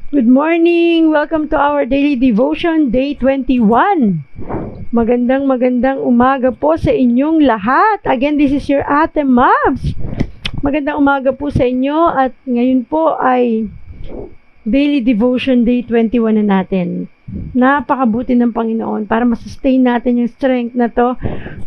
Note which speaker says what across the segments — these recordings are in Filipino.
Speaker 1: Good morning! Welcome to our daily devotion, day 21. Magandang umaga po sa inyong lahat. Again, this is your Ate Mabs. Magandang umaga po sa inyo at ngayon po ay daily devotion day 21 na natin. Napakabuti ng Panginoon para masustain natin yung strength na to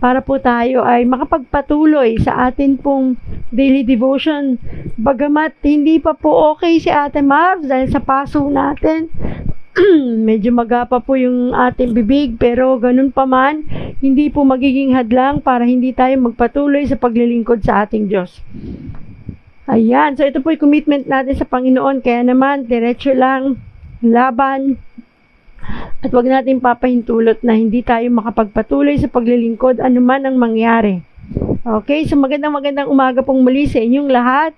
Speaker 1: para po tayo ay makapagpatuloy sa atin pong daily devotion. Bagamat hindi pa po okay si Ate Mavs dahil sa paso natin, medyo magapa po yung ating bibig, pero ganun pa man, hindi po magiging hadlang para hindi tayo magpatuloy sa paglilingkod sa ating Diyos. Ayan, so ito po yung commitment natin sa Panginoon, kaya naman diretso lang, laban, at wag natin papahintulot na hindi tayo makapagpatuloy sa paglilingkod anuman ang mangyari. Okay, so magandang umaga pong muli sa inyong lahat.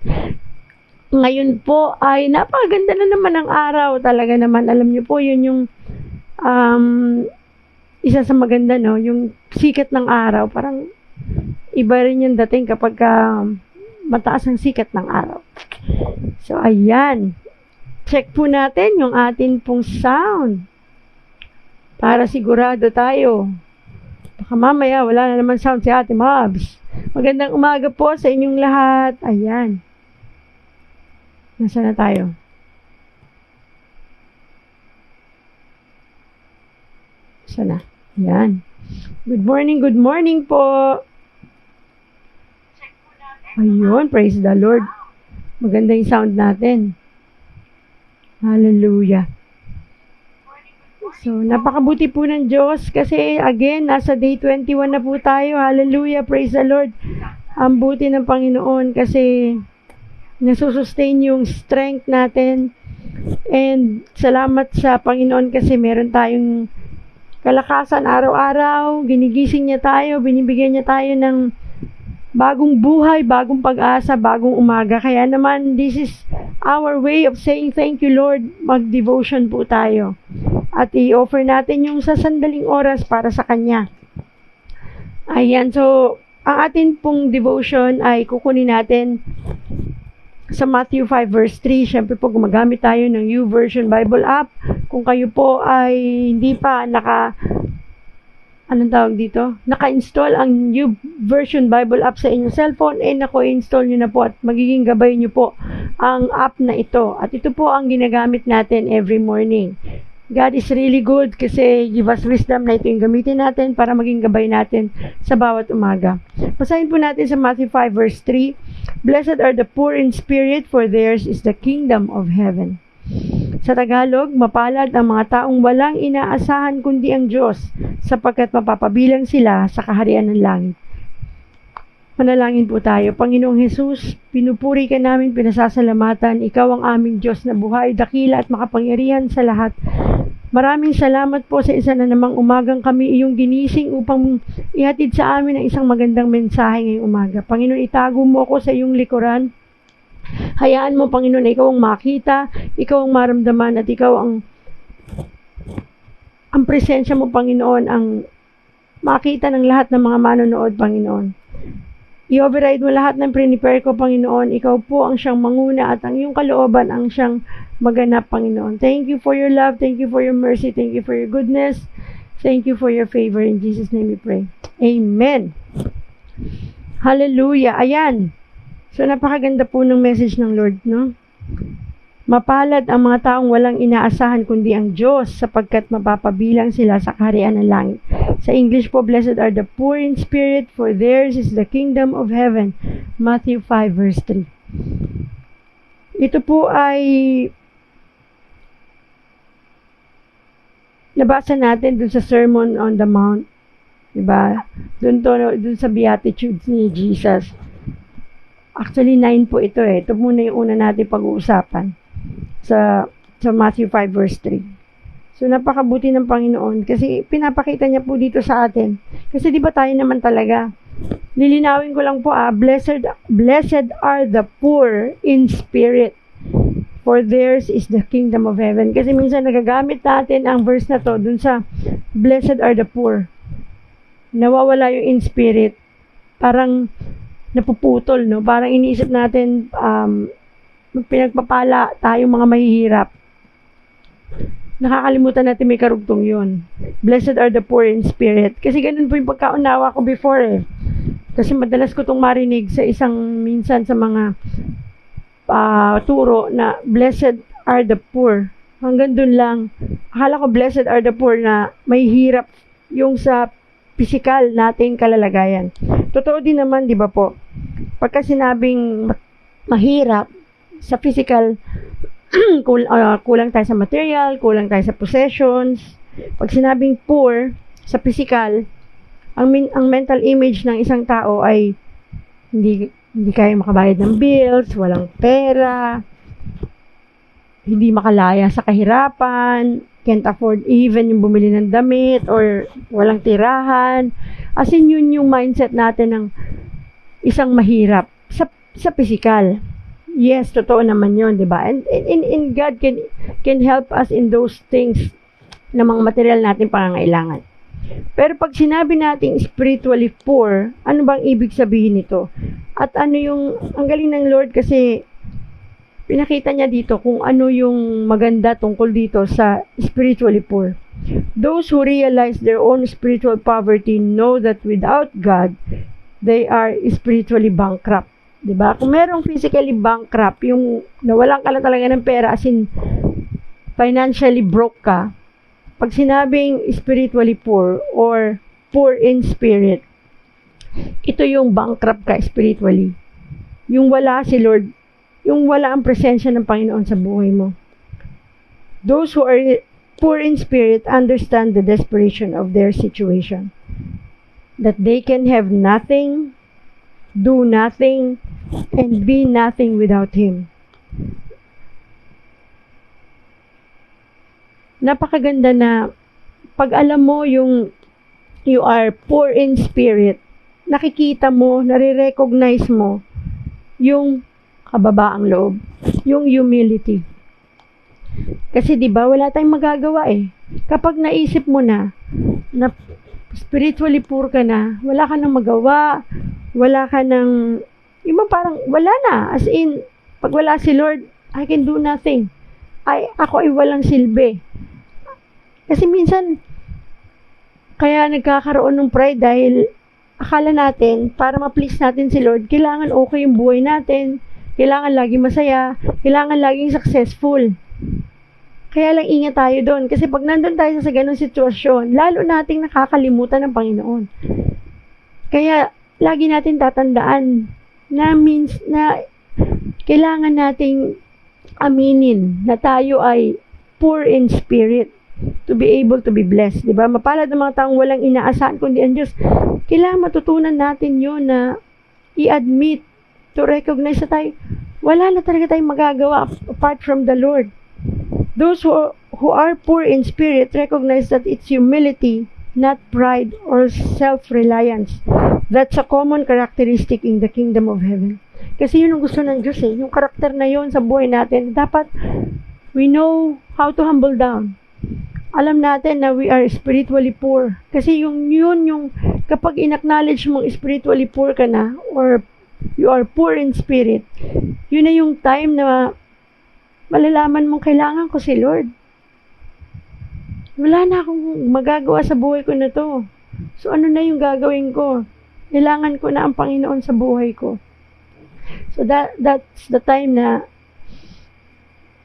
Speaker 1: Ngayon po ay napakaganda na naman ang araw. Talaga naman, alam niyo po, yun yung isa sa maganda, no? Yung sikat ng araw. Parang iba rin yung dating kapag mataas ang sikat ng araw. So, ayan. Check po natin yung atin pong sound. Para sigurado tayo. Baka mamaya wala na naman sound si Ate Mabs. Magandang umaga po sa inyong lahat. Ayan. Nasaan na tayo? Saan na? Ayan. Good morning po. Ayun, praise the Lord. Maganda yung sound natin. Hallelujah. So, napakabuti po ng Diyos kasi again, nasa day 21 na po tayo. Hallelujah, praise the Lord. Ang buti ng Panginoon kasi nasusustain yung strength natin. And salamat sa Panginoon kasi meron tayong kalakasan araw-araw. Ginigising niya tayo, binibigyan niya tayo ng bagong buhay, bagong pag-asa, bagong umaga. Kaya naman, this is our way of saying thank you, Lord. Mag-devotion po tayo. At i-offer natin yung sa sandaling oras para sa Kanya. Ayan, so, ang atin pong devotion ay kukunin natin sa Matthew 5 verse 3. Siyempre po, gumagamit tayo ng YouVersion Bible app. Kung kayo po ay hindi pa naka-install ang YouVersion Bible app sa inyong cellphone, nako-install nyo na po at magiging gabay nyo po ang app na ito. At ito po ang ginagamit natin every morning. God is really good kasi give us wisdom na ito yung gamitin natin para maging gabay natin sa bawat umaga. Basahin po natin sa Matthew 5 verse 3. Blessed are the poor in spirit, for theirs is the kingdom of heaven. Sa Tagalog, mapalad ang mga taong walang inaasahan kundi ang Diyos, sapagkat mapapabilang sila sa kaharian ng langit. Manalangin po tayo. Panginoong Hesus, pinupuri ka namin, pinasasalamatan. Ikaw ang aming Diyos na buhay, dakila at makapangyarihan sa lahat. Maraming salamat po sa isa na namang umagang kami iyong ginising upang ihatid sa amin ang isang magandang mensahe ngayong umaga. Panginoon, itago mo ako sa iyong likuran. Hayaan mo, Panginoon, na ikaw ang makita, ikaw ang maramdaman, at ikaw ang presensya mo, Panginoon, ang makita ng lahat ng mga manonood, Panginoon. I-override mo lahat ng prepare ko, Panginoon. Ikaw po ang siyang manguna at ang iyong kalooban ang siyang maganap, Panginoon. Thank you for your love. Thank you for your mercy. Thank you for your goodness. Thank you for your favor. In Jesus' name we pray. Amen. Hallelujah. Ayan. So, napakaganda po ng message ng Lord, no? Mapalad ang mga taong walang inaasahan kundi ang Diyos, sapagkat mapapabilang sila sa kaharian ng langit. Sa English po, blessed are the poor in spirit, for theirs is the kingdom of heaven. Matthew 5 verse 3. Ito po ay nabasa natin dun sa Sermon on the Mount. Diba? Dun sa Beatitudes ni Jesus. Actually, 9 po ito eh. Ito muna yung una natin pag-uusapan sa Matthew 5 verse 3. So, napakabuti ng Panginoon kasi pinapakita niya po dito sa atin. Kasi di ba tayo naman talaga, lilinawin ko lang po blessed are the poor in spirit, for theirs is the kingdom of heaven. Kasi minsan nagagamit natin ang verse na to dun sa blessed are the poor. Nawawala yung in spirit. Parang napuputol, no? Parang iniisip natin pinagpapala tayong mga mahihirap. nakakalimutan natin may karugtong yun. Blessed are the poor in spirit. Kasi ganun po yung pagkaunawa ko before eh. Kasi madalas ko itong marinig sa minsan sa mga turo na blessed are the poor. Hanggang dun lang. Akala ko blessed are the poor na may hirap yung sa physical nating kalalagayan. Totoo din naman, di ba po? Pagka sinabing mahirap sa physical, kulang tayo sa material, kulang tayo sa possessions. Pag sinabing poor sa physical, ang mental image ng isang tao ay hindi kaya makabayad ng bills, walang pera, hindi makalaya sa kahirapan, can't afford even yung bumili ng damit or walang tirahan. As in, yun yung mindset natin ng isang mahirap sa physical. Yes, totoo naman yun, di ba? And God can help us in those things na mga material natin pangangailangan. Pero pag sinabi natin spiritually poor, ano bang ibig sabihin nito? At ano ang galing ng Lord kasi pinakita niya dito kung ano yung maganda tungkol dito sa spiritually poor. Those who realize their own spiritual poverty know that without God, they are spiritually bankrupt. Diba? Kung merong physically bankrupt, yung nawalan ka lang talaga ng pera, as in financially broke ka, pag sinabing spiritually poor or poor in spirit, ito yung bankrupt ka spiritually. Yung wala si Lord, yung wala ang presensya ng Panginoon sa buhay mo. Those who are poor in spirit understand the desperation of their situation. That they can have nothing, do nothing, and be nothing without Him. Napakaganda na pag alam mo you are poor in spirit, nakikita mo, nare-recognize mo yung kababaang loob, yung humility. Kasi 'di ba wala tayong magagawa eh. Kapag naisip mo na spiritually poor ka na, wala ka nang magawa, wala ka nang parang wala na. As in, pag wala si Lord, I can do nothing. Ako ay walang silbi. Kasi minsan, kaya nagkakaroon ng pride dahil akala natin, para ma-please natin si Lord, kailangan okay yung buhay natin, kailangan laging masaya, kailangan laging successful. Kaya lang ingat tayo doon. Kasi pag nandun tayo sa ganung sitwasyon, lalo nating nakakalimutan ng Panginoon. Kaya, lagi natin tatandaan na kailangan nating aminin na tayo ay poor in spirit to be able to be blessed. Diba? Mapalad ng mga taong walang inaasahan kundi ang Diyos. Kailangan matutunan natin yun na i-admit, to recognize na tayo, wala na talaga tayong magagawa apart from the Lord. Those who are poor in spirit recognize that it's humility, not pride or self-reliance. That's a common characteristic in the kingdom of heaven. Kasi yun ang gusto ng Diyos eh. Yung karakter na yun sa buhay natin. Dapat we know how to humble down. Alam natin na we are spiritually poor. Kasi yung kapag in-acknowledge mong spiritually poor ka na or you are poor in spirit, yun na yung time na malalaman mong kailangan ko si Lord. Wala na akong magagawa sa buhay ko na to. So ano na yung gagawin ko? Kailangan ko na ang Panginoon sa buhay ko. So that's the time na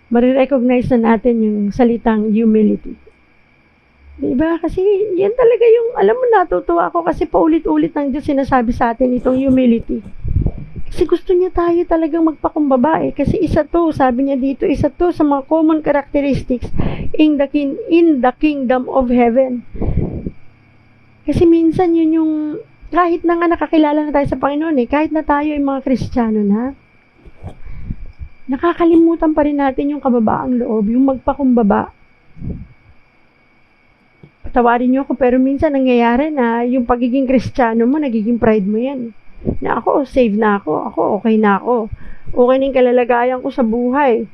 Speaker 1: marirecognize na natin yung salitang humility. Diba? Kasi yan talaga yung, alam mo, natutuwa ako kasi paulit-ulit ng Diyos sinasabi sa atin itong humility. Kasi gusto niya tayo talagang magpakumbaba eh. Kasi isa to, sabi niya dito, isa to sa mga common characteristics in the kingdom of heaven. Kasi minsan yun yung, kahit na nga nakakilala na tayo sa Panginoon eh, kahit na tayo ay mga Kristiyano na, nakakalimutan pa rin natin yung kababaang loob, yung magpakumbaba. Patawarin niyo ako, pero minsan nangyayari na yung pagiging Kristiyano mo, nagiging pride mo yan. Na ako, save na ako okay na ako. Okay na yung kalalagayan ko sa buhay.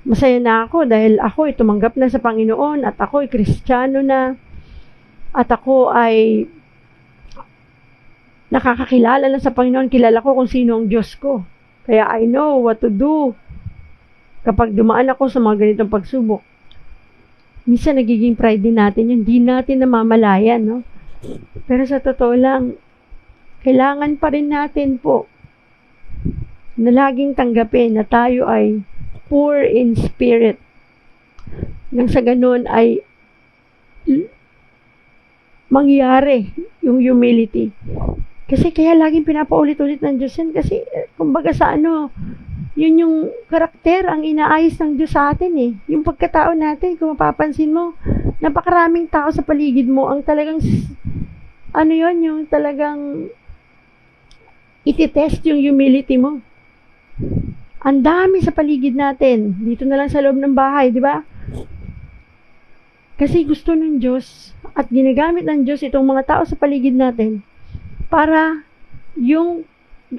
Speaker 1: Masaya na ako dahil ako ay tumanggap na sa Panginoon at ako ay Kristiyano na at ako ay nakakakilala na sa Panginoon, kilala ko kung sino ang Diyos ko. Kaya I know what to do kapag dumaan ako sa mga ganitong pagsubok. minsan nagiging pride din natin yun. Hindi natin namamalayan, no? Pero sa totoo lang, kailangan pa rin natin po na laging tanggapin na tayo ay poor in spirit. Nang sa ganun ay mangyari yung humility. Kasi kaya laging pinapaulit-ulit ng Diyos yan. Kasi kumbaga sa yun yung karakter ang inaayos ng Diyos sa atin eh. Yung pagkatao natin, kung mapapansin mo, napakaraming tao sa paligid mo ang talagang yung talagang ititest yung humility mo. Ang dami sa paligid natin. Dito na lang sa loob ng bahay, di ba? Kasi gusto ng Diyos at ginagamit ng Diyos itong mga tao sa paligid natin para yung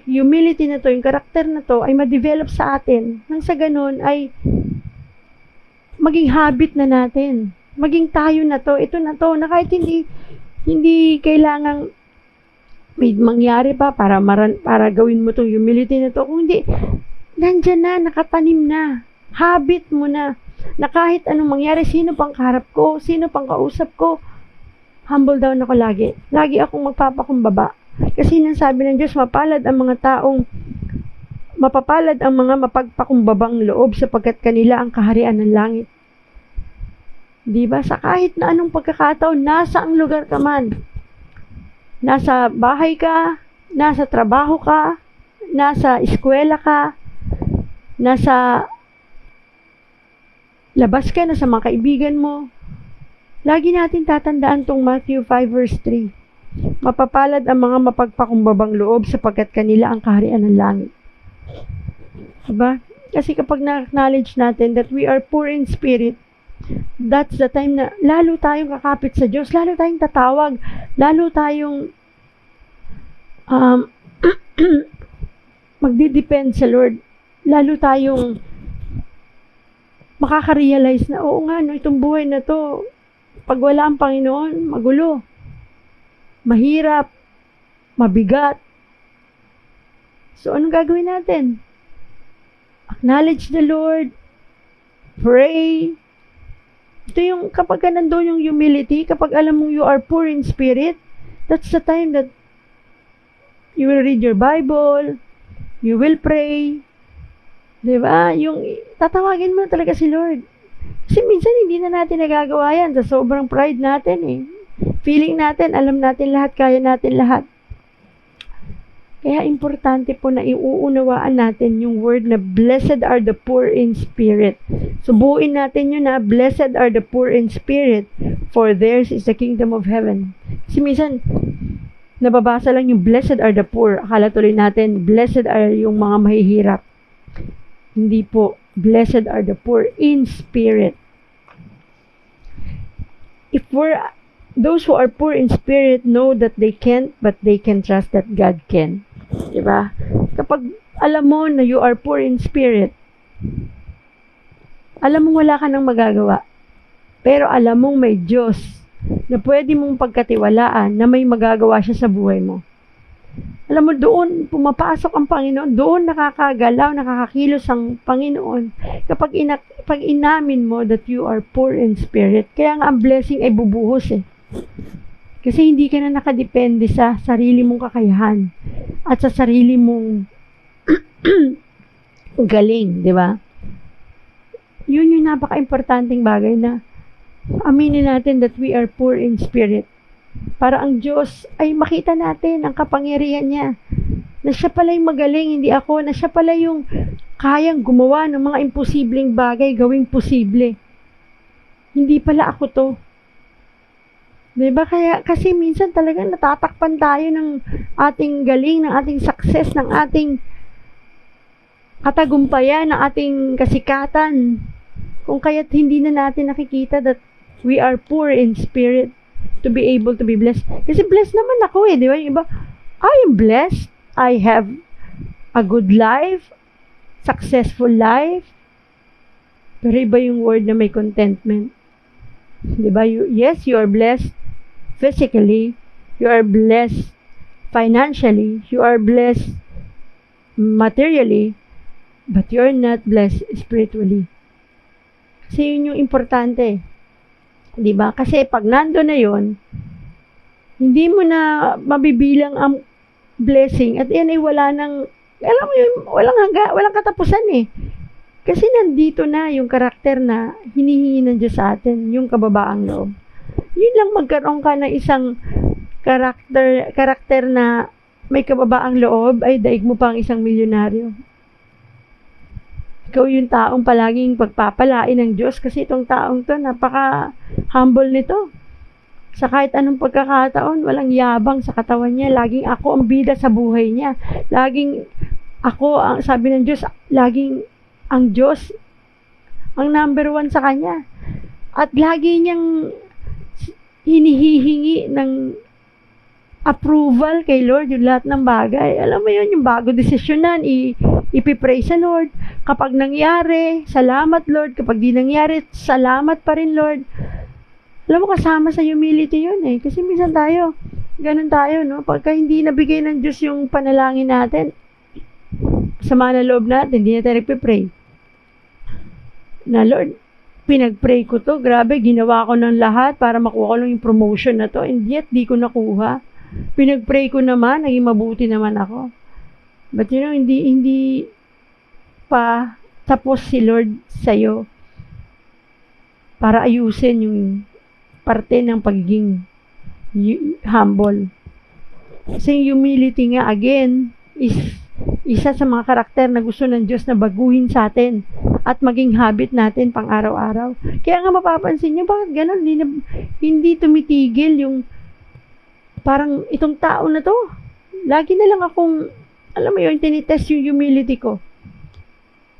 Speaker 1: humility na to, yung karakter na to ay ma-develop sa atin. Nang sa ganun ay maging habit na natin. Maging tayo na to, ito na to, na kahit hindi kailangang may mangyari pa para gawin mo tong humility na to. Kung hindi, nandyan na, nakatanim na. Habit mo na kahit anong mangyari, sino pang kaharap ko, sino pang kausap ko, humble down ako lagi. Lagi akong magpapakumbaba. Kasi nang sabi ng Diyos, mapapalad ang mga mapagpakumbabang loob sapagkat kanila ang kaharian ng langit. Diba? Sa kahit na anong pagkakataon, nasa ang lugar ka man. Nasa bahay ka, nasa trabaho ka, nasa eskwela ka, nasa labas ka, nasa mga kaibigan mo. Lagi natin tatandaan tong Matthew 5 verse 3. Mapapalad ang mga mapagpakumbabang loob sapagkat kanila ang kaharian ng langit. Diba? Kasi kapag na-acknowledge natin that we are poor in spirit, that's the time na lalo tayong kakapit sa Diyos, lalo tayong tatawag, lalo tayong magdidepend sa Lord, lalo tayong makaka-realize na oo nga, no, itong buhay na to, pag wala ang Panginoon, magulo, mahirap, mabigat. So, anong gagawin natin? Acknowledge the Lord, pray. Ito yung, kapag nandun yung humility, kapag alam mong you are poor in spirit, that's the time that you will read your Bible, you will pray, diba? Yung, tatawagin mo talaga si Lord. Kasi minsan hindi na natin nagagawa yan sa sobrang pride natin eh. Feeling natin, alam natin lahat, kaya natin lahat. Kaya importante po na iuunawaan natin yung word na blessed are the poor in spirit. Subuin natin yun na, blessed are the poor in spirit, for theirs is the kingdom of heaven. Kasi minsan, nababasa lang yung blessed are the poor. Akala tuloy natin, blessed are yung mga mahihirap. Hindi po, blessed are the poor in spirit. Those who are poor in spirit know that they can't, but they can trust that God can. Diba? Kapag alam mo na you are poor in spirit, alam mo wala ka nang magagawa. Pero alam mong may Diyos na pwede mong pagkatiwalaan na may magagawa siya sa buhay mo. Alam mo, doon pumapasok ang Panginoon, doon nakakagalaw, nakakakilos ang Panginoon kapag inamin mo that you are poor in spirit. Kaya nga ang blessing ay bubuhos eh. Kasi hindi ka na nakadepende sa sarili mong kakayahan at sa sarili mong galing, di ba? Yun yung napaka-importanting bagay na aminin natin that we are poor in spirit. Para ang Diyos ay makita natin ang kapangyarihan niya. Na siya pala yung magaling, hindi ako. Na siya pala yung kayang gumawa ng mga imposibleng bagay, gawing posible. Hindi pala ako to. Diba? Kasi minsan talagang natatakpan tayo ng ating galing, ng ating success, ng ating katagumpayan, ng ating kasikatan. Kung kaya't hindi na natin nakikita that we are poor in spirit to be able to be blessed. Kasi blessed naman ako eh, di ba? Yung iba, I am blessed. I have a good life, successful life. Pero iba yung word na may contentment. Di ba? Yes, you are blessed physically. You are blessed financially. You are blessed materially. But you are not blessed spiritually. Kasi yun yung importante. 'Di ba? Kasi pag nando na yon, hindi mo na mabibilang ang blessing at yan ay wala nang, alam mo yun, walang katapusan eh. Kasi nandito na yung karakter na hinihingi ng Diyos sa atin, yung kababaang loob. Yun lang, magkaroon ka ng isang karakter na may kababaang loob, ay daig mo pang isang milyonaryo. Ikaw yung taong palaging pagpapalain ng Diyos kasi itong taong to, napaka-humble nito. Sa kahit anong pagkakataon, walang yabang sa katawan niya. Laging ako ang bida sa buhay niya. Laging ako, sabi ng Diyos, laging ang Diyos ang number 1 sa kanya. At lagi niyang hinihihingi ng approval kay Lord yung lahat ng bagay. Alam mo yun, yung bago desisyonan, ipipray sa Lord. Kapag nangyari, salamat Lord. Kapag di nangyari, salamat pa rin Lord. Alam mo, kasama sa humility yun eh. Kasi minsan tayo, ganun tayo, no? Pagka hindi nabigay ng Diyos yung panalangin natin, sama na loob natin, hindi na tayo nagpipray. Na Lord, pinagpray ko to, grabe, ginawa ko ng lahat para makuha ko lang yung promotion na to, and yet di ko nakuha. Pinagpray ko naman, naging mabuti naman ako. But you know, hindi pa tapos si Lord sa'yo para ayusin yung parte ng pagiging humble. Kasi humility nga, again, is isa sa mga karakter na gusto ng Diyos na baguhin sa atin at maging habit natin pang araw-araw. Kaya nga mapapansin nyo, bakit ganun? Hindi tumitigil yung parang itong tao na to. Lagi na lang akong, alam mo yun, tinitest yung humility ko.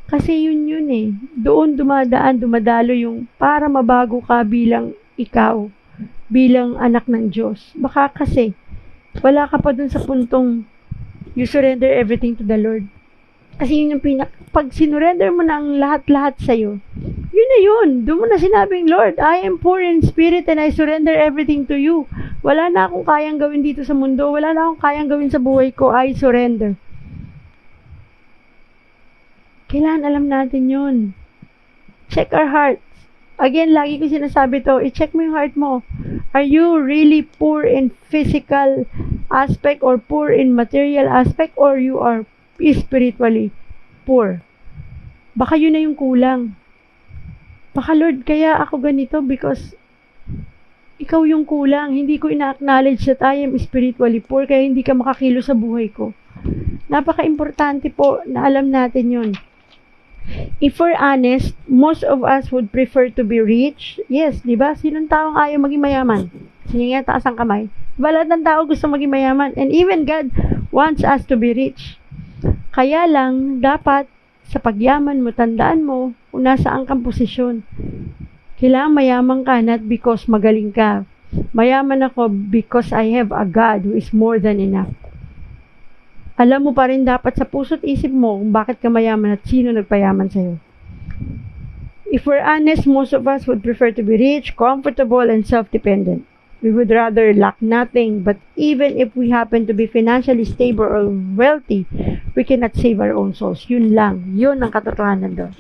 Speaker 1: Kasi yun eh. Doon dumadalo yung para mabago ka bilang ikaw, bilang anak ng Diyos. Baka kasi, wala ka pa dun sa puntong you surrender everything to the Lord. Kasi yun yung pag sinurrender mo na ang lahat-lahat sa'yo, yun na yun. Doon mo na sinabing, Lord, I am poor in spirit and I surrender everything to you. Wala na akong kayang gawin dito sa mundo. Wala na akong kayang gawin sa buhay ko. I surrender. Kailangan alam natin yun. Check our hearts. Again, lagi ko sinasabi to, i-check mo yung heart mo. Are you really poor in physical aspect or poor in material aspect or you are spiritually poor? Baka yun na yung kulang. Baka Lord, kaya ako ganito because ikaw yung kulang. Hindi ko ina-acknowledge that I am spiritually poor kaya hindi ka makakilo sa buhay ko. Napaka-importante po na alam natin yun. If we're honest, most of us would prefer to be rich. Yes, di ba? Sinong taong ayaw maging mayaman? Sige nga, taas ang kamay. Diba lahat ng tao gusto maging mayaman? And even God wants us to be rich. Kaya lang, dapat sa pagyaman mo, tandaan mo kung nasaan kang posisyon. Kailangan mayaman ka, not because magaling ka. Mayaman ako because I have a God who is more than enough. Alam mo pa rin dapat sa puso't isip mo kung bakit ka mayaman at sino nagpayaman sa'yo. If we're honest, most of us would prefer to be rich, comfortable, and self-dependent. We would rather lack nothing, but even if we happen to be financially stable or wealthy, we cannot save our own souls. Yun lang. Yun ang katotohanan doon.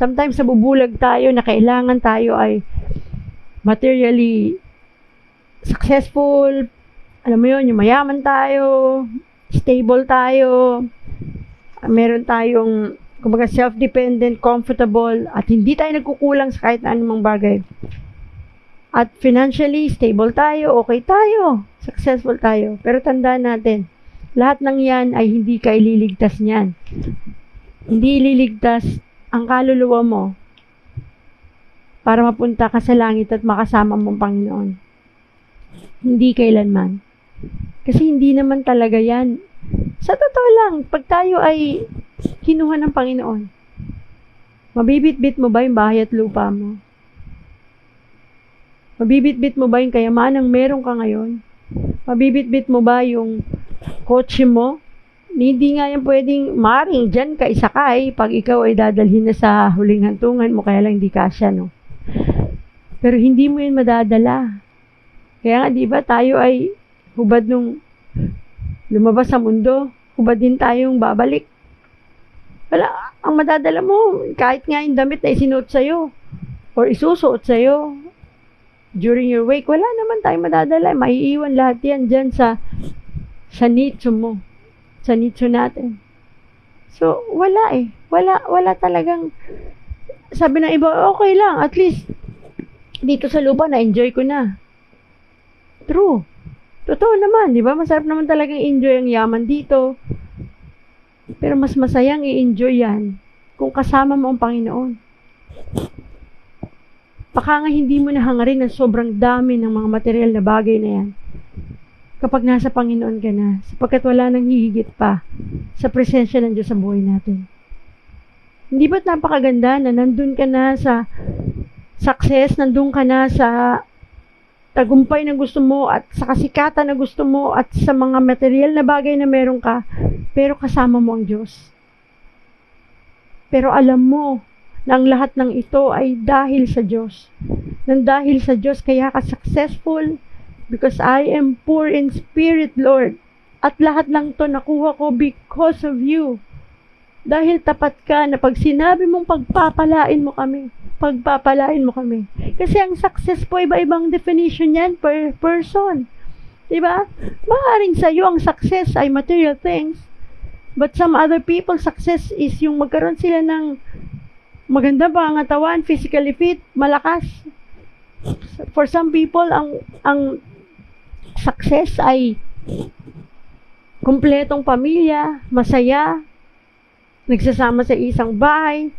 Speaker 1: Sometimes nabubulag tayo na kailangan tayo ay materially successful. Alam mo yun, yung mayaman tayo, stable tayo, meron tayong kumbaga self-dependent, comfortable, at hindi tayo nagkukulang sa kahit anumang bagay. At financially, stable tayo, okay tayo, successful tayo. Pero tandaan natin, lahat ng yan ay hindi ka ililigtas niyan. Hindi ililigtas ang kaluluwa mo para mapunta ka sa langit at makasama mong Panginoon. Hindi kailanman. Kasi hindi naman talaga yan. Sa totoo lang, pag tayo ay kinuha ng Panginoon, mabibitbit mo ba yung bahay at lupa mo? Mabibitbit mo ba yung kayamanang meron ka ngayon? Mabibitbit mo ba yung kotse mo? Hindi nga yan pwedeng maring dyan ka isakay pag ikaw ay dadalhin na sa huling hantungan mo, kaya lang hindi kasya, no? Pero hindi mo yun madadala. Kaya nga, di ba, tayo ay hubad nung lumabas sa mundo, hubad din tayong babalik. Wala, ang madadala mo, kahit nga yung damit na isinuot sa'yo, or isusuot sa'yo, during your wake, wala naman tayong madadala. Maiiwan lahat yan dyan sa nicho mo. Sa nicho natin. So, wala eh. Wala talagang, sabi ng iba, okay lang. At least, dito sa lupa, na-enjoy ko na. True. Totoo naman, di ba? Masarap naman talagang enjoy ang yaman dito. Pero mas masayang i-enjoy yan kung kasama mo ang Panginoon. Baka nga hindi mo nahangarin ng sobrang dami ng mga material na bagay na yan. Kapag nasa Panginoon ka na, sapagkat wala nang hihigit pa sa presensya ng Diyos sa buhay natin. Hindi ba't napakaganda na nandun ka na sa success, nandun ka na sa tagumpay na gusto mo at sa kasikatan na gusto mo at sa mga material na bagay na meron ka, pero kasama mo ang Diyos. Pero alam mo na ang lahat ng ito ay dahil sa Diyos. Nang dahil sa Diyos, kaya ka successful because I am poor in spirit, Lord. At lahat ng to nakuha ko because of you. Dahil tapat ka na pag sinabi mong pagpapalain mo kami. Kasi ang success po, iba-ibang definition yan per person. Diba? Maaaring sa iyo ang success ay material things. But some other people, success is yung magkaroon sila ng maganda ba ang katawan, physically fit, malakas. For some people, ang success ay kumpletong pamilya, masaya, nagsasama sa isang bahay,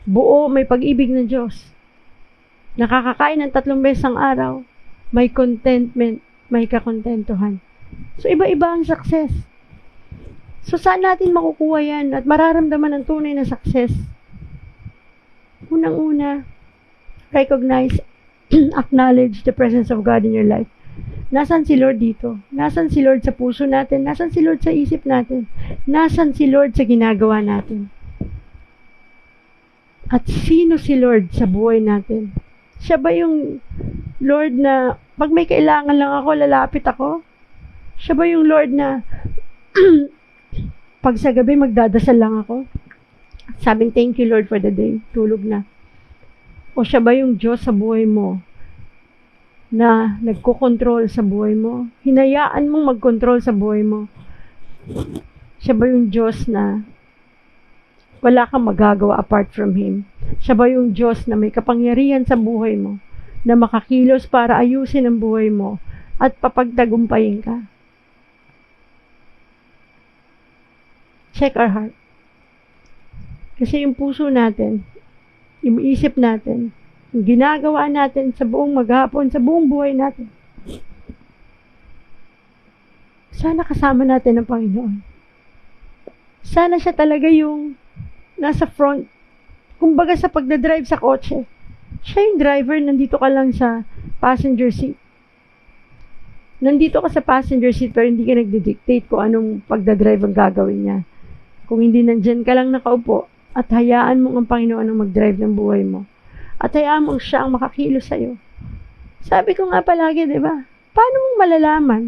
Speaker 1: buo, may pag-ibig ng Diyos. Nakakakain ng 3 beses ang araw, may contentment, may kakontentuhan. So, iba-iba ang success. So, saan natin makukuha yan at mararamdaman ang tunay na success? Unang-una, recognize, acknowledge the presence of God in your life. Nasaan si Lord dito? Nasaan si Lord sa puso natin? Nasaan si Lord sa isip natin? Nasaan si Lord sa ginagawa natin? At sino si Lord sa buhay natin? Siya ba yung Lord na pag may kailangan lang ako, lalapit ako? Siya ba yung Lord na pag sa gabi magdadasal lang ako? Sabing, thank you Lord for the day. Tulog na. O siya ba yung Diyos sa buhay mo na nagkokontrol sa buhay mo? Hinayaan mong magkontrol sa buhay mo. Siya ba yung Diyos na wala kang magagawa apart from Him? Siya ba yung Diyos na may kapangyarihan sa buhay mo na makakilos para ayusin ang buhay mo at papagtagumpayin ka? Check our heart. Kasi yung puso natin, yung isip natin, yung ginagawa natin sa buong maghapon, sa buong buhay natin, sana kasama natin ang Panginoon. Sana siya talaga yung nasa front. Kumbaga sa pagdadrive sa kotse, siya yung driver, nandito ka lang sa passenger seat. Nandito ka sa passenger seat pero hindi ka nagdidictate kung anong pagdadrive ang gagawin niya. Kung hindi nandyan ka lang nakaupo, at hayaan mo ang Panginoon ang mag-drive ng buhay mo. At hayaan mo siya ang makakilos sa'yo. Sabi ko nga palagi, di ba? Paano mong malalaman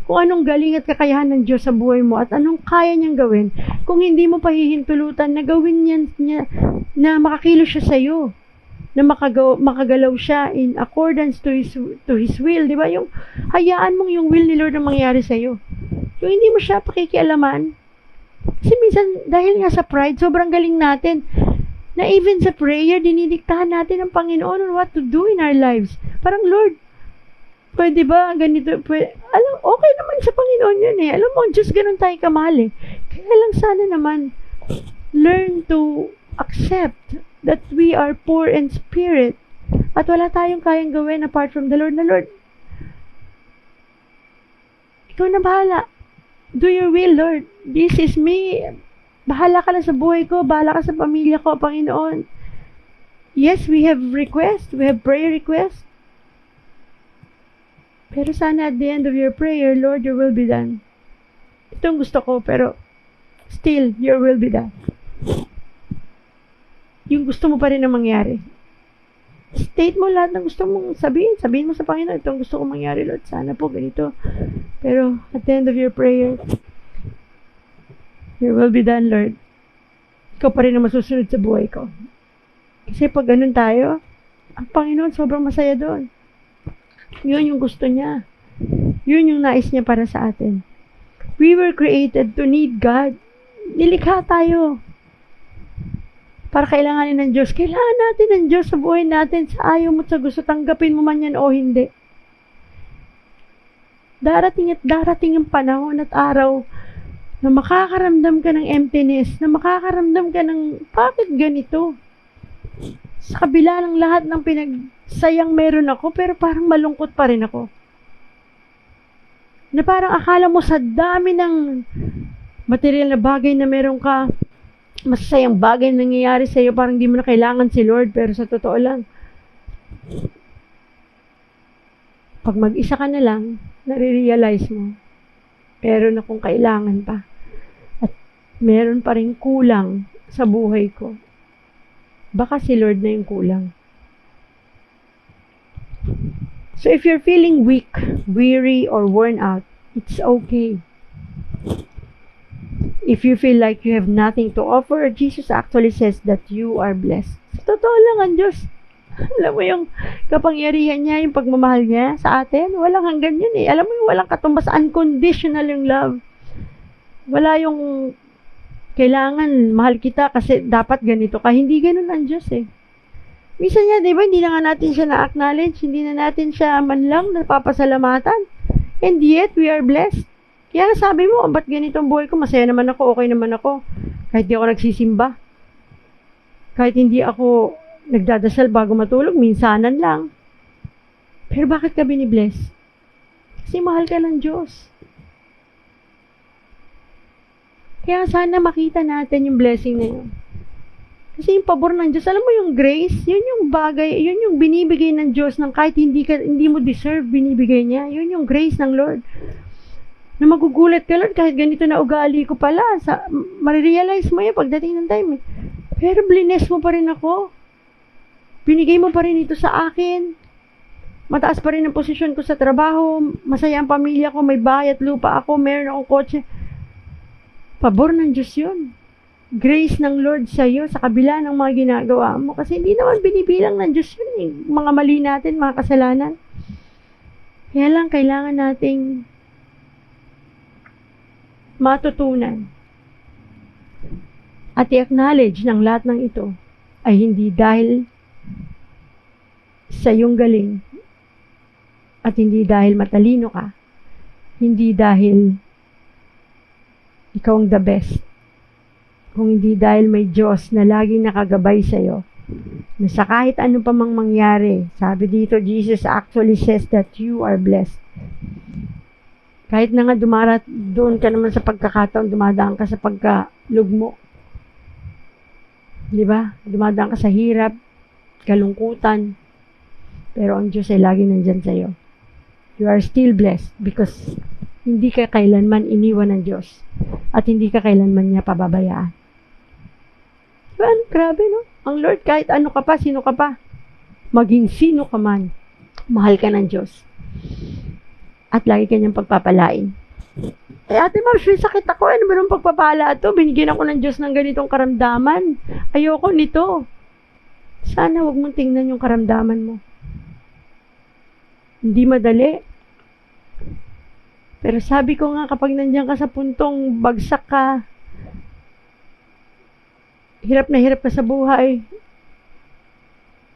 Speaker 1: kung anong galing at kakayahan ng Diyos sa buhay mo at anong kaya niyang gawin kung hindi mo pahihintulutan na gawin niya na makakilos siya sa'yo, na makagalaw siya in accordance to His will, di ba? Yung hayaan mong yung will ni Lord ang mangyari sa'yo. Yung hindi mo siya pakikialaman. Kasi minsan, dahil nga sa pride, sobrang galing natin. Na even sa prayer, dinidiktahan natin ang Panginoon on what to do in our lives. Parang, Lord, pwede ba ganito? Alam, okay naman sa Panginoon yun eh. Alam mo, Diyos, ganun tayo kamahal eh. Kaya lang sana naman, learn to accept that we are poor in spirit at wala tayong kayang gawin apart from the Lord. Na Lord, ikaw na bahala. Do your will, Lord. This is me. Bahala ka na sa buhay ko. Bahala ka sa pamilya ko, Panginoon. Yes, we have requests. We have prayer requests. Pero sana at the end of your prayer, Lord, your will be done. Ito ang gusto ko, pero still, your will be done. Yung gusto mo pa rin na mangyari. State mo lahat ng gusto mong sabihin. Sabihin mo sa Panginoon, ito ang gusto kong mangyari, Lord. Sana po ganito. Pero at the end of your prayer, your will be done, Lord. Ikaw pa rin ang masusunod sa buhay ko. Kasi pag ganun tayo, ang Panginoon sobrang masaya doon. Yun yung gusto niya. Yun yung nais niya para sa atin. We were created to need God. Nilikha tayo para kailanganin ng Diyos. Kailangan natin ng Diyos sa buhay natin. Sa ayaw mo, sa gusto, tanggapin mo man yan o hindi. Darating at darating ang panahon at araw na makakaramdam ka ng emptiness, na makakaramdam ka ng, bakit ganito? Sa kabila ng lahat ng pinagsayang meron ako, pero parang malungkot pa rin ako. Na parang akala mo sa dami ng material na bagay na meron ka, masasayang bagay na nangyayari sa iyo, parang di mo na kailangan si Lord, pero sa totoo lang, pag mag-isa ka na lang, nare-realize mo, meron akong kailangan pa. At meron pa rin kulang sa buhay ko. Baka si Lord na yung kulang. So if you're feeling weak, weary, or worn out, it's okay. If you feel like you have nothing to offer, Jesus actually says that you are blessed. Sa totoo lang ang Diyos. Alam mo yung kapangyarihan niya, yung pagmamahal niya sa atin, walang hanggan yun eh. Alam mo yung walang katumbas, unconditional yung love. Wala yung kailangan mahal kita kasi dapat ganito ka. Hindi ganun ang Diyos eh. Minsan niya, di ba, hindi na nga natin siya na-acknowledge, hindi na natin siya man lang napapasalamatan. And yet, we are blessed. Kaya sabi mo, ba't ganitong buhay ko? Masaya naman ako, okay naman ako. Kahit di ako nagsisimba. Kahit hindi ako nagdadasal bago matulog, minsanan lang. Pero bakit ka binibless? Kasi mahal ka ng Diyos. Kaya sana makita natin yung blessing na yun. Kasi yung pabor ng Diyos, alam mo yung grace, yun yung bagay, yun yung binibigay ng Diyos ng kahit hindi mo deserve, binibigay niya. Yun yung grace ng Lord. Na magugulat ka, Lord, kahit ganito na ugali ko pala. Marirealize mo yan pagdating ng time. Pero blines mo pa rin ako. Binigay mo pa rin ito sa akin. Mataas pa rin ang posisyon ko sa trabaho. Masaya ang pamilya ko. May bahay at lupa ako. Meron akong kotse. Pabor ng Diyos yun. Grace ng Lord sa iyo sa kabila ng mga ginagawa mo. Kasi hindi naman binibilang ng Diyos yun eh. Mga mali natin, mga kasalanan. Kaya lang kailangan nating matutunan at i-acknowledge ng lahat ng ito ay hindi dahil sa iyong galing at hindi dahil matalino ka, hindi dahil ikaw ang the best, kung hindi dahil may Diyos na laging nakagabay sa iyo, na sa kahit ano pa mang mangyari, sabi dito, Jesus actually says that you are blessed. Kahit na nga doon ka naman sa pagkakataon, dumadaan ka sa pagkalugmo. Di ba? Dumadaan ka sa hirap, kalungkutan. Pero ang Diyos ay lagi nandyan sa iyo. You are still blessed because hindi ka kailanman iniwan ng Diyos at hindi ka kailanman niya pababayaan. Diba? Grabe, no? Ang Lord, kahit ano ka pa, sino ka pa, maging sino ka man, mahal ka ng Diyos. At lagi kanyang pagpapalain. Ate Ma'am, may sakit ako. Ano ba nung pagpapala ito? Binigyan ako ng Diyos ng ganitong karamdaman. Ayoko nito. Sana wag mong tingnan yung karamdaman mo. Hindi madali. Pero sabi ko nga, kapag nandiyan ka sa puntong bagsak ka, hirap na hirap ka sa buhay,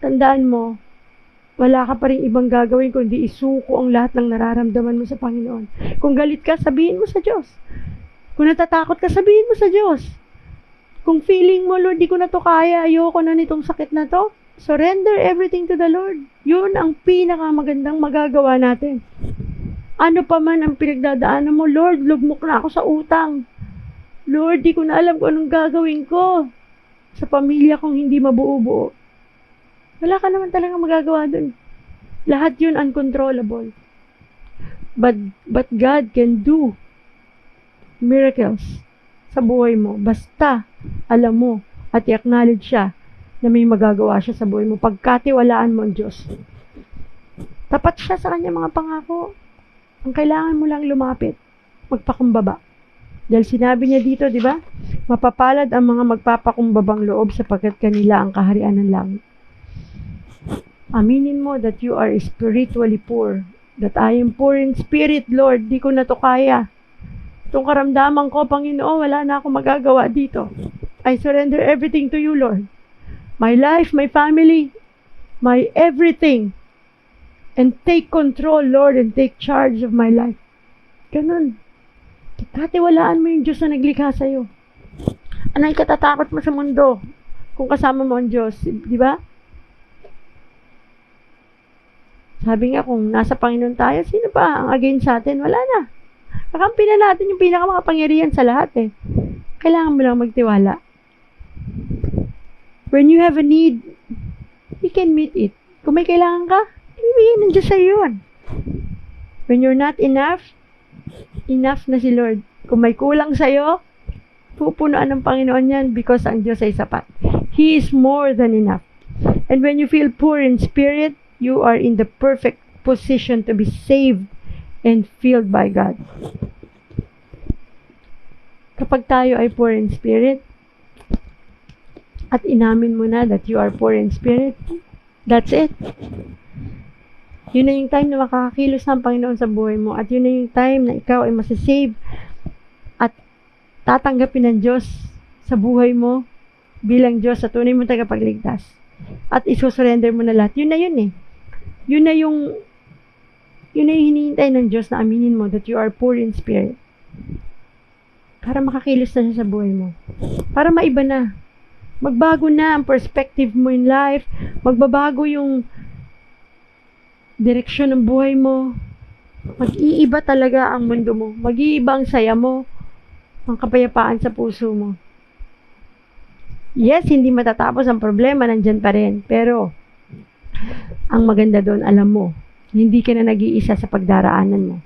Speaker 1: tandaan mo, wala ka pa rin ibang gagawin kundi isuko ang lahat ng nararamdaman mo sa Panginoon. Kung galit ka, sabihin mo sa Diyos. Kung natatakot ka, sabihin mo sa Diyos. Kung feeling mo, Lord, di ko na to kaya, ayoko na nitong sakit na to, surrender everything to the Lord. Yun ang pinakamagandang magagawa natin. Ano pa man ang pinagdadaanan mo, Lord, lugmok na ako sa utang. Lord, di ko na alam kung anong gagawin ko sa pamilya kong hindi mabuo-buo. Wala ka naman talaga magagawa dun. Lahat yun uncontrollable. But God can do miracles sa buhay mo. Basta alam mo at i-acknowledge siya na may magagawa siya sa buhay mo. Pagkatiwalaan mo ang Diyos. Tapat siya sa kanya mga pangako. Ang kailangan mo lang lumapit. Magpakumbaba. Dahil sinabi niya dito, di ba? Mapapalad ang mga magpapakumbabang loob sapagkat kanila ang kaharian ng langit. Aminin mo that you are spiritually poor that I am poor in spirit, Lord. Di ko na to kaya. Itong karamdaman ko, Panginoon, wala na akong magagawa dito. I surrender everything to you, Lord. My life, my family, my everything. And take control, Lord, and take charge of my life. Ganun. Katiwalaan mo yung Diyos na naglikha sa'yo. Anay katatakot mo sa mundo kung kasama mo ang Diyos, di ba? Sabi nga, kung nasa Panginoon tayo, sino ba ang against sa atin? Wala na. Kakampi na natin yung pinakamakapangyarihan sa lahat eh. Kailangan mo lang magtiwala. When you have a need, you can meet it. Kung may kailangan ka, ibigay ng Diyos sa'yo yun. When you're not enough, enough na si Lord. Kung may kulang sa'yo, pupunuan ng Panginoon yan because ang Diyos ay sapat. He is more than enough. And when you feel poor in spirit, you are in the perfect position to be saved and filled by God. Kapag tayo ay poor in spirit, at inamin mo na that you are poor in spirit, that's it. Yun na yung time na makakakilos ng Panginoon sa buhay mo, at yun na yung time na ikaw ay masasave at tatanggapin ng Diyos sa buhay mo bilang Diyos sa tunay mong tagapagligtas. At isusurrender mo na lahat. Yun na yun eh. Yun na yung hinihintay ng Diyos na aminin mo that you are poor in spirit. Para makakilos na siya sa buhay mo. Para maiba na. Magbago na ang perspective mo in life. Magbabago yung direksyon ng buhay mo. Mag-iiba talaga ang mundo mo. Mag-iiba ang saya mo. Ang kapayapaan sa puso mo. Yes, hindi matatapos ang problema. Nandyan pa rin. Pero, ang maganda doon, alam mo, hindi ka na nag-iisa sa pagdaraanan mo.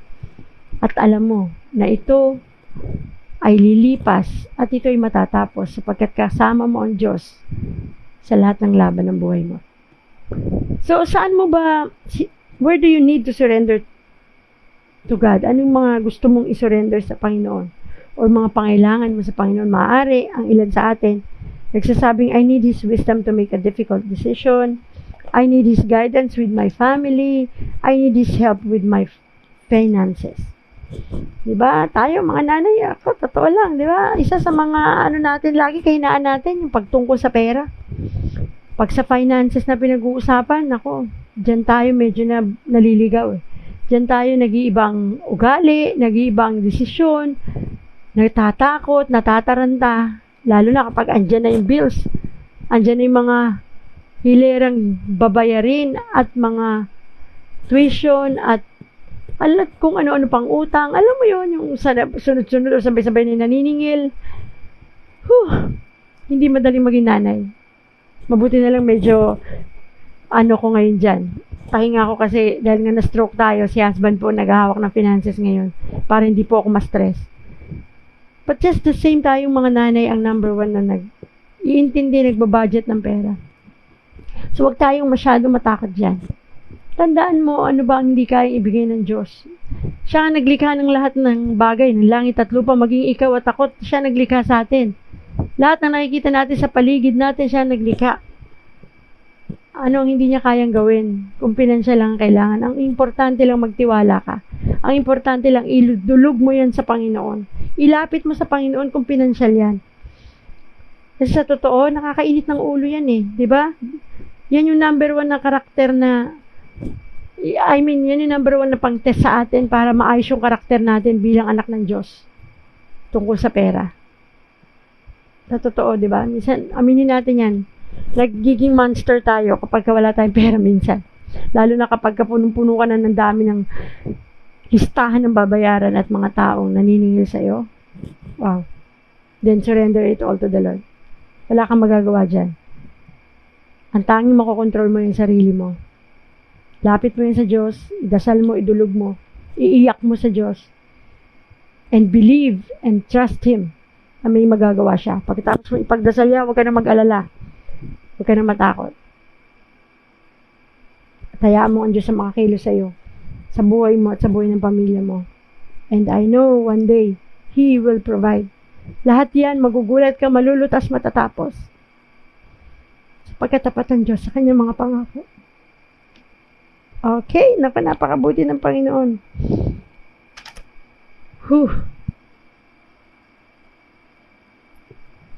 Speaker 1: At alam mo na ito ay lilipas at ito ay matatapos sapagkat kasama mo ang Diyos sa lahat ng laban ng buhay mo. So, saan mo ba, where do you need to surrender to God? Anong mga gusto mong isurrender sa Panginoon? O mga pangailangan mo sa Panginoon? Maaari, ang ilan sa atin, nagsasabing, I need His wisdom to make a difficult decision. I need His guidance with my family. I need His help with my finances. Diba? Tayo, mga nanay, ako, totoo lang, diba? Isa sa mga, natin, lagi kahinaan natin, yung pagtungkol sa pera. Pag sa finances na pinag-uusapan, ako, dyan tayo medyo naliligaw eh. Dyan tayo nag-iibang ugali, nag-iibang desisyon, natatakot, natataranta, lalo na kapag andyan na yung bills, andyan na yung mga hilerang babayarin at mga tuition at alat kung ano-ano pang utang. Alam mo yon yung sunod-sunod o sabay-sabay na naniningil. Hindi madaling maging nanay. Mabuti na lang medyo ko ngayon dyan. Pahinga ko kasi dahil nga na-stroke tayo, si husband po naghahawak ng finances ngayon para hindi po ako ma-stress. But just the same tayong mga nanay ang number one na iintindi, nagbabudget ng pera. So wag tayong masyado matakot dyan. Tandaan mo, ano ba ang hindi kayang ibigay ng Diyos? Siya ang naglikha ng lahat ng bagay, ng langit at lupa, maging ikaw at ako, siya naglikha sa atin. Lahat ng nakikita natin sa paligid natin, siya naglikha. Ano ang hindi niya kayang gawin? Kung pinansyal lang ang kailangan. Ang importante lang magtiwala ka. Ang importante lang, idulog mo yan sa Panginoon. Ilapit mo sa Panginoon kung pinansyal yan. Kasi sa totoo, nakakainit ng ulo yan eh. Diba? Yan yung number one na karakter na yan yung number one na pang-test sa atin para maayos yung karakter natin bilang anak ng Diyos tungkol sa pera. Sa totoo, di ba? Minsan, aminin natin yan. Nagiging monster tayo kapag wala tayong pera minsan. Lalo na kapag punong-puno ka na ng dami ng listahan ng babayaran at mga taong naniningil sa'yo. Wow. Then surrender it all to the Lord. Wala kang magagawa dyan. Ang tanging makokontrol mo yung sarili mo. Lapit mo yun sa Diyos, idasal mo, idulog mo, iiyak mo sa Diyos, and believe and trust Him na may magagawa siya. Pagkatapos mo ipagdasal niya, huwag ka na mag-alala. Huwag ka na matakot. At hayaan mo ang Diyos sa makakilos sa'yo, sa buhay mo at sa buhay ng pamilya mo. And I know one day, He will provide. Lahat yan, magugulat ka, malulutas matatapos. Sa pagkatapat ng Diyos sa kanyang mga pangako. Okay, napakabuti ng Panginoon.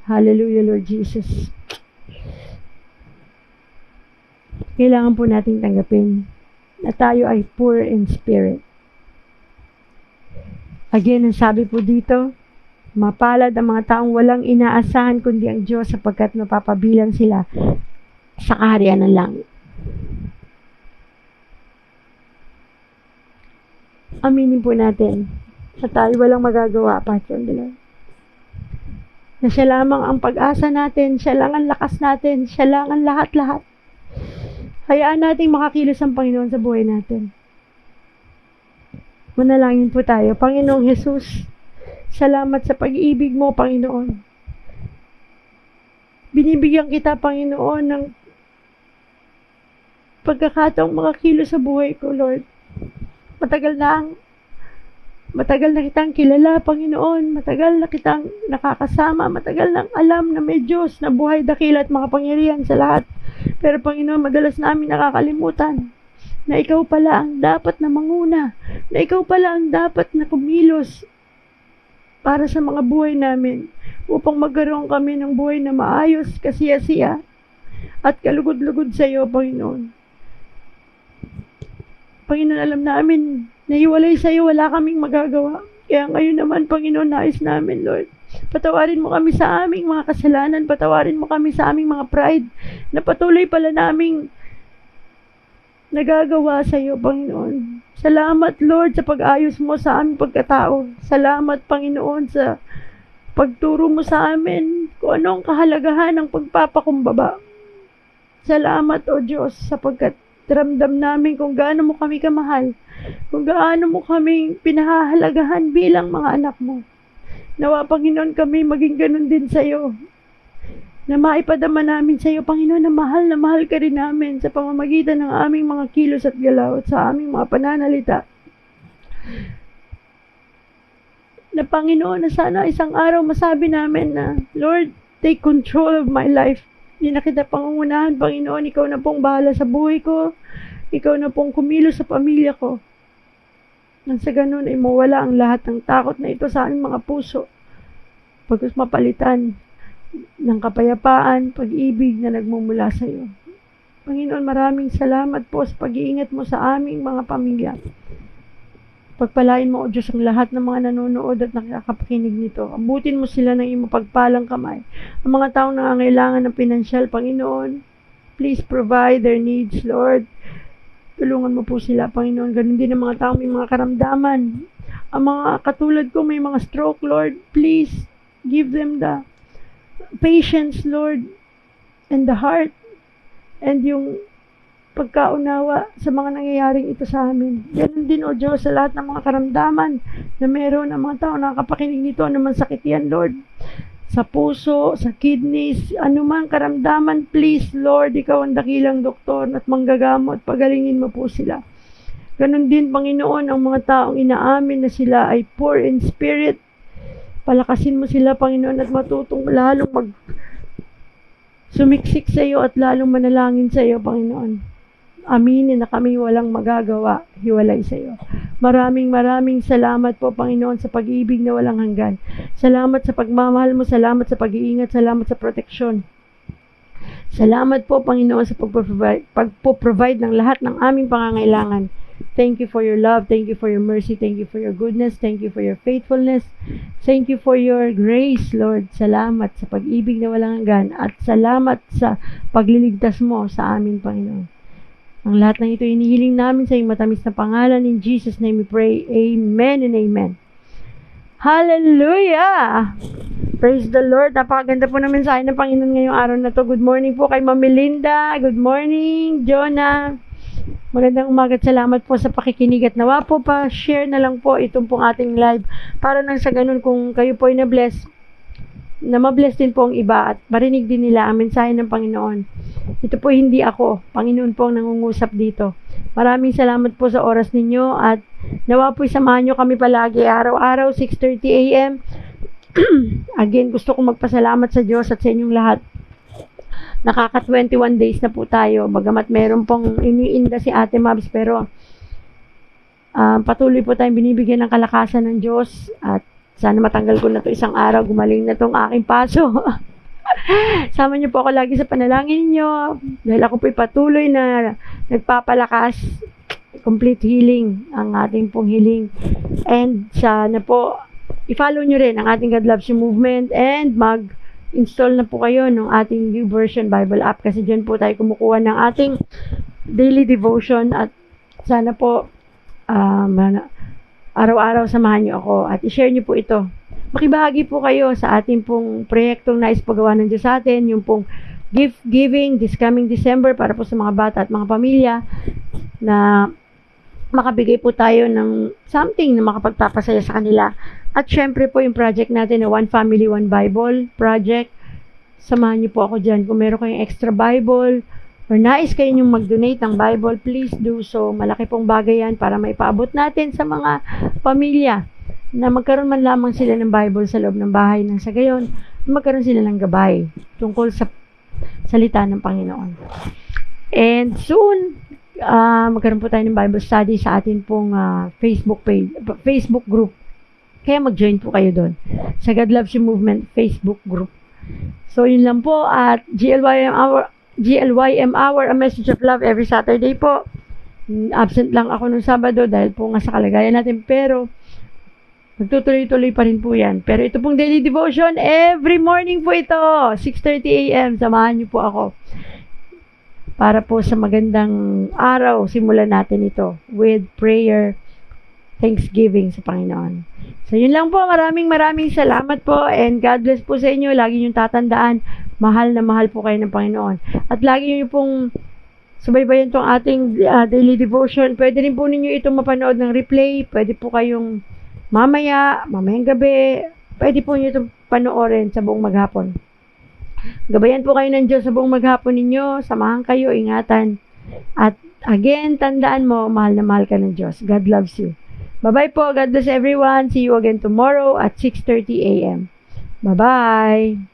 Speaker 1: Hallelujah, Lord Jesus. Kailangan po nating tanggapin na tayo ay poor in spirit. Again, ang sabi po dito, mapalad ang mga taong walang inaasahan kundi ang Diyos sapagkat mapapabilang sila sa kaharian ng langit. Aminin po natin na tayo walang magagawa apart from the Lord. Na siya lamang ang pag-asa natin, siya lang ang lakas natin, siya lang ang lahat-lahat. Hayaan nating makakilos ang Panginoon sa buhay natin. Manalangin po tayo. Panginoong Jesus, salamat sa pag-ibig mo, Panginoon. Binibigyan kita, Panginoon, ng pagkakataong makakilos sa buhay ko, Lord. Matagal na kitang kilala, Panginoon. Matagal na kitang nakakasama. Matagal nang alam na may Diyos na buhay, dakila at makapangyarihan sa lahat. Pero Panginoon, madalas namin nakakalimutan na ikaw pala ang dapat na manguna. Na ikaw pala ang dapat na kumilos para sa mga buhay namin upang magkaroon kami ng buhay na maayos, kasiya-siya at kalugod-lugod sa iyo, Panginoon. Panginoon, alam namin na hiwalay sa iyo, wala kaming magagawa. Kaya ngayon naman, Panginoon, nais namin, Lord. Patawarin mo kami sa aming mga kasalanan. Patawarin mo kami sa aming mga pride na patuloy pala naming nagagawa sa iyo, Panginoon. Salamat, Lord, sa pag-ayos mo sa aming pagkatao. Salamat, Panginoon, sa pagturo mo sa amin kung anong kahalagahan ng pagpapakumbaba. Salamat, O Diyos, sapagkat ramdam namin kung gaano mo kami kamahal, kung gaano mo kaming pinahahalagahan bilang mga anak mo. Nawa, Panginoon, kami maging ganun din sa iyo. Na maipadama namin sa iyo, Panginoon, na mahal ka rin namin sa pamamagitan ng aming mga kilos at galaw at sa aming mga pananalita. Na Panginoon, na sana isang araw masabi namin na, Lord, take control of my life. Hindi na kita pangungunahan, Panginoon. Ikaw na pong bahala sa buhay ko. Ikaw na pong kumilos sa pamilya ko. Nang sa ganun ay mawala ang lahat ng takot na ito sa aming mga puso. Pagkus mapalitan ng kapayapaan, pag-ibig na nagmumula sa iyo. Panginoon, maraming salamat po sa pag-iingat mo sa aming mga pamilya. Pagpalain mo, O Diyos, ang lahat ng mga nanonood at nakakapakinig nito. Abutin mo sila ng iyong mapagpalang kamay. Ang mga taong nangangailangan ng pinansyal, Panginoon, please provide their needs, Lord. Tulungan mo po sila, Panginoon. Ganun din ang mga taong may mga karamdaman. Ang mga katulad ko may mga stroke, Lord. Please give them the patience, Lord, and the heart, and yung pagkaunawa sa mga nangyayaring ito sa amin. Ganun din, O Diyos, sa lahat ng mga karamdaman na meron ang mga tao nakakapakinig nito, anuman sakit yan, Lord. Sa puso, sa kidneys, anuman karamdaman, please, Lord, ikaw ang dakilang doktor at manggagamot, pagalingin mo po sila. Ganun din, Panginoon, ang mga taong inaamin na sila ay poor in spirit. Palakasin mo sila, Panginoon, at matutong lalong sumiksik sa iyo at lalong manalangin sa iyo, Panginoon. Aminin na kami walang magagawa, hiwalay sa iyo. Maraming salamat po, Panginoon, sa pag-ibig na walang hanggan. Salamat sa pagmamahal mo, salamat sa pag-iingat, salamat sa proteksyon. Salamat po, Panginoon, sa pagpo-provide ng lahat ng aming pangangailangan. Thank you for your love, thank you for your mercy, thank you for your goodness, thank you for your faithfulness, thank you for your grace, Lord. Salamat sa pag-ibig na walang hanggan at salamat sa pagliligtas mo sa amin, Panginoon. Ang lahat ng ito inihiling namin sa iyong matamis na pangalan. In Jesus' name we pray. Amen and amen. Hallelujah! Praise the Lord. Napakaganda po ng mensahe ng Panginoon ngayong araw na to. Good morning po kay Ma'am Melinda. Good morning, Jonah. Magandang umaga at salamat po sa pakikinig at nawa po pa share na lang po itong pong ating live para nang sa ganun kung kayo po ay na-bless, na ma-bless din po ang iba at marinig din nila ang mensahe ng Panginoon. Ito po hindi ako, Panginoon po ang nangungusap dito. Maraming salamat po sa oras ninyo at nawa po samahan nyo kami palagi araw-araw 6:30 AM. Again, gusto kong magpasalamat sa Diyos at sa inyong lahat Nakaka 21 days na po tayo. Bagamat meron pong iniinda si Ate Mabs, pero patuloy po tayong binibigyan ng kalakasan ng Diyos. At sana matanggal ko na to isang araw. Gumaling na tong aking paso. Sama niyo po ako lagi sa panalangin niyo. Dahil ako po'y patuloy na nagpapalakas. Complete healing ang ating pong healing. And sana po, i-follow nyo rin ang ating God Loves You movement and mag-install na po kayo ng ating YouVersion Bible app kasi dyan po tayo kumukuha ng ating daily devotion at sana po araw-araw samahan nyo ako at i-share nyo po ito. Makibahagi po kayo sa ating pong proyektong nais pagawa ng Diyos sa atin, yung pong gift giving this coming December para po sa mga bata at mga pamilya na makabigay po tayo ng something na makapagpapasaya sa kanila. At syempre po yung project natin na One Family, One Bible project. Samahan niyo po ako dyan. Kung meron kayong extra Bible or nais kayo yung mag-donate ng Bible, please do so. Malaki pong bagay yan para maipaabot natin sa mga pamilya na magkaroon man lamang sila ng Bible sa loob ng bahay nang sa gayon, magkaroon sila ng gabay tungkol sa salita ng Panginoon. And soon, magkaroon po tayo ng Bible study sa atin pong Facebook page, Facebook group. Kaya mag-join po kayo doon sa God Loves You Movement Facebook group. So yun lang po at GLYM Hour, a message of love every Saturday po. Absent lang ako nung Sabado dahil po nga sa kalagayan natin, pero magtutuloy-tuloy pa rin po yan. Pero ito pong daily devotion every morning po ito, 6:30 AM. Samahan niyo po ako para po sa magandang araw. Simulan natin ito with prayer, thanksgiving sa Panginoon. So yun lang po, maraming salamat po and God bless po sa inyo. Lagi niyong tatandaan, mahal na mahal po kayo ng Panginoon. At lagi niyo pong subaybayan tong ating daily devotion. Pwede rin po ninyo itong mapanood ng replay. Pwede po kayong mamayang gabi. Pwede po niyo itong panoorin sa buong maghapon. Gabayan po kayo ng Diyos sa buong maghapon ninyo. Samahan kayo, ingatan. At again, tandaan mo, mahal na mahal ka ng Diyos. God loves you. Bye-bye po. God bless everyone. See you again tomorrow at 6:30 AM. Bye-bye.